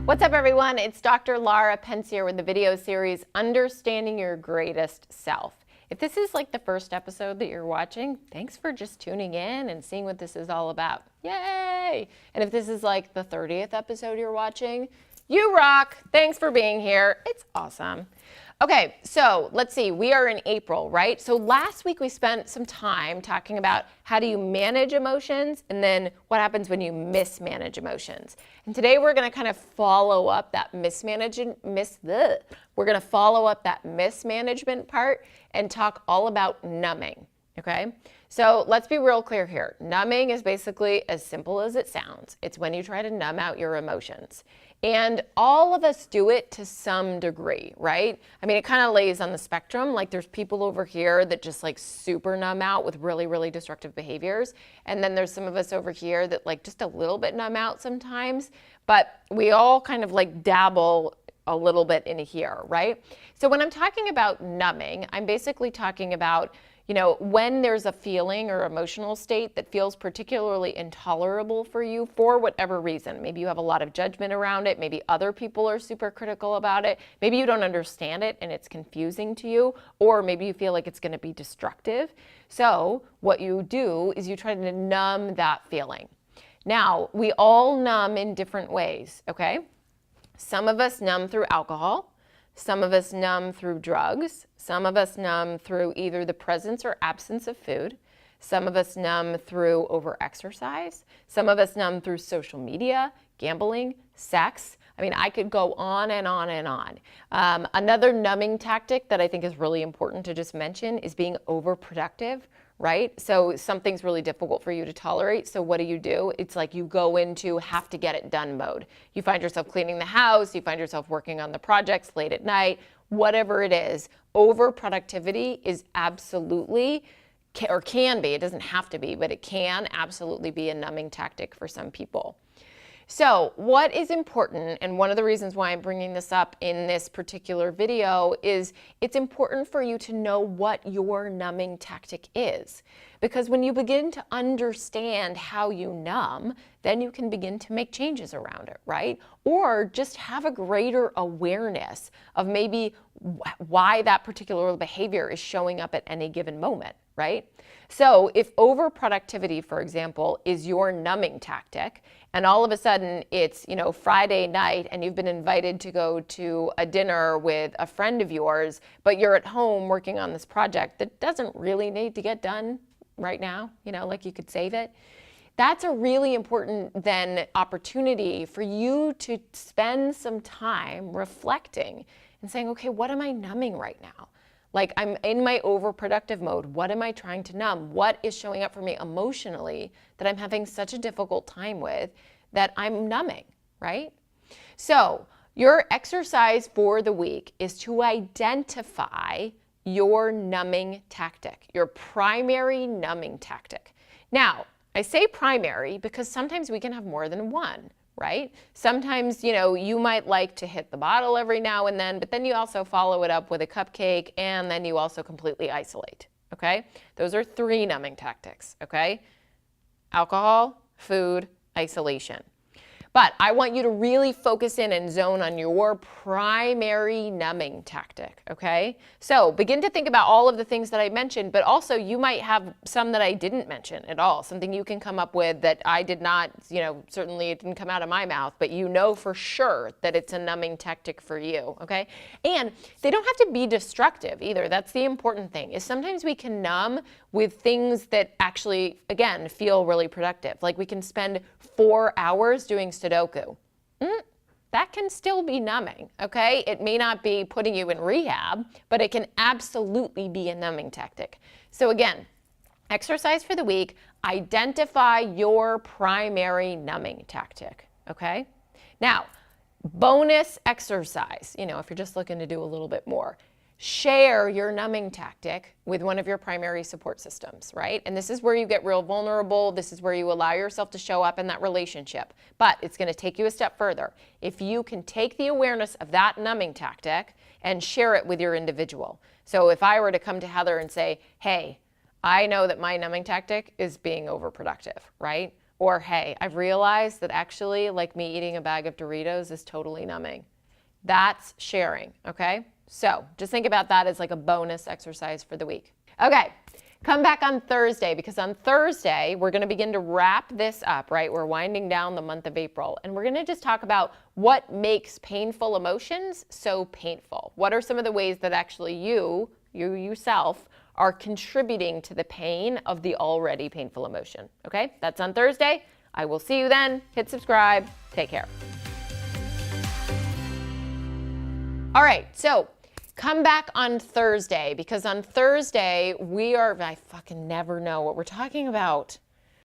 What's up, everyone? It's Dr. Lara Pence here with the video series, Understanding Your Greatest Self. If this is like the first episode that you're watching, thanks for just tuning in and seeing what this is all about. Yay! And if this is like the 30th episode you're watching, you rock! Thanks for being here. It's awesome. Okay, so let's see, we are in April, right? So last week we spent some time talking about how do you manage emotions and then what happens when you mismanage emotions. And today we're gonna kind of follow up that mismanagement part and talk all about numbing, okay? So let's be real clear here. Numbing is basically as simple as it sounds. It's when you try to numb out your emotions. And all of us do it to some degree, right? I mean, it kind of lays on the spectrum. Like there's people over here that just like super numb out with really, really destructive behaviors. And then there's some of us over here that like just a little bit numb out sometimes, but we all kind of like dabble a little bit in here, right? So when I'm talking about numbing, I'm basically talking about, you know, when there's a feeling or emotional state that feels particularly intolerable for you for whatever reason. Maybe you have a lot of judgment around it. Maybe other people are super critical about it. Maybe you don't understand it and it's confusing to you, or maybe you feel like it's going to be destructive. So what you do is you try to numb that feeling. Now, we all numb in different ways, okay? Some of us numb through alcohol. Some of us numb through drugs. Some of us numb through either the presence or absence of food. Some of us numb through overexercise. Some of us numb through social media, gambling, sex. I mean, I could go on and on and on. Another numbing tactic that I think is really important to just mention is being overproductive, right? So something's really difficult for you to tolerate. So what do? It's like you go into have to get it done mode. You find yourself cleaning the house, you find yourself working on the projects late at night, whatever it is. Overproductivity is absolutely, or can be, it doesn't have to be, but it can absolutely be a numbing tactic for some people. So what is important, and one of the reasons why I'm bringing this up in this particular video, is it's important for you to know what your numbing tactic is. Because when you begin to understand how you numb, then you can begin to make changes around it, right? Or just have a greater awareness of maybe why that particular behavior is showing up at any given moment, right? So if overproductivity, for example, is your numbing tactic, and all of a sudden it's, you know, Friday night and you've been invited to go to a dinner with a friend of yours, but you're at home working on this project that doesn't really need to get done right now, you know, like you could save it. That's a really important then opportunity for you to spend some time reflecting and saying, okay, what am I numbing right now? Like I'm in my overproductive mode. What am I trying to numb? What is showing up for me emotionally that I'm having such a difficult time with that I'm numbing, right? So your exercise for the week is to identify your numbing tactic, your primary numbing tactic. Now, I say primary because sometimes we can have more than one, right? Sometimes, you know, you might like to hit the bottle every now and then, but then you also follow it up with a cupcake and then you also completely isolate, okay? Those are 3 numbing tactics, okay? Alcohol, food, isolation. But I want you to really focus in and zone on your primary numbing tactic, okay? So begin to think about all of the things that I mentioned, but also you might have some that I didn't mention at all, something you can come up with that I did not, you know, certainly it didn't come out of my mouth, but you know for sure that it's a numbing tactic for you, okay? And they don't have to be destructive either. That's the important thing, is sometimes we can numb with things that actually, again, feel really productive. Like we can spend 4 hours doing Sudoku. That can still be numbing, okay? It may not be putting you in rehab, but it can absolutely be a numbing tactic. So again, exercise for the week, identify your primary numbing tactic, okay? Now, bonus exercise, you know, if you're just looking to do a little bit more. Share your numbing tactic with one of your primary support systems, right? And this is where you get real vulnerable. This is where you allow yourself to show up in that relationship. But it's going to take you a step further. If you can take the awareness of that numbing tactic and share it with your individual. So if I were to come to Heather and say, hey, I know that my numbing tactic is being overproductive, right? Or, hey, I've realized that actually, like me eating a bag of Doritos is totally numbing. That's sharing, okay? So just think about that as like a bonus exercise for the week. Okay, come back on Thursday, because on Thursday, we're gonna begin to wrap this up, right? We're winding down the month of April, and we're gonna just talk about what makes painful emotions so painful. What are some of the ways that actually you yourself are contributing to the pain of the already painful emotion, okay? That's on Thursday. I will see you then. Hit subscribe. Take care. All right, so come back on Thursday, because on Thursday I fucking never know what we're talking about.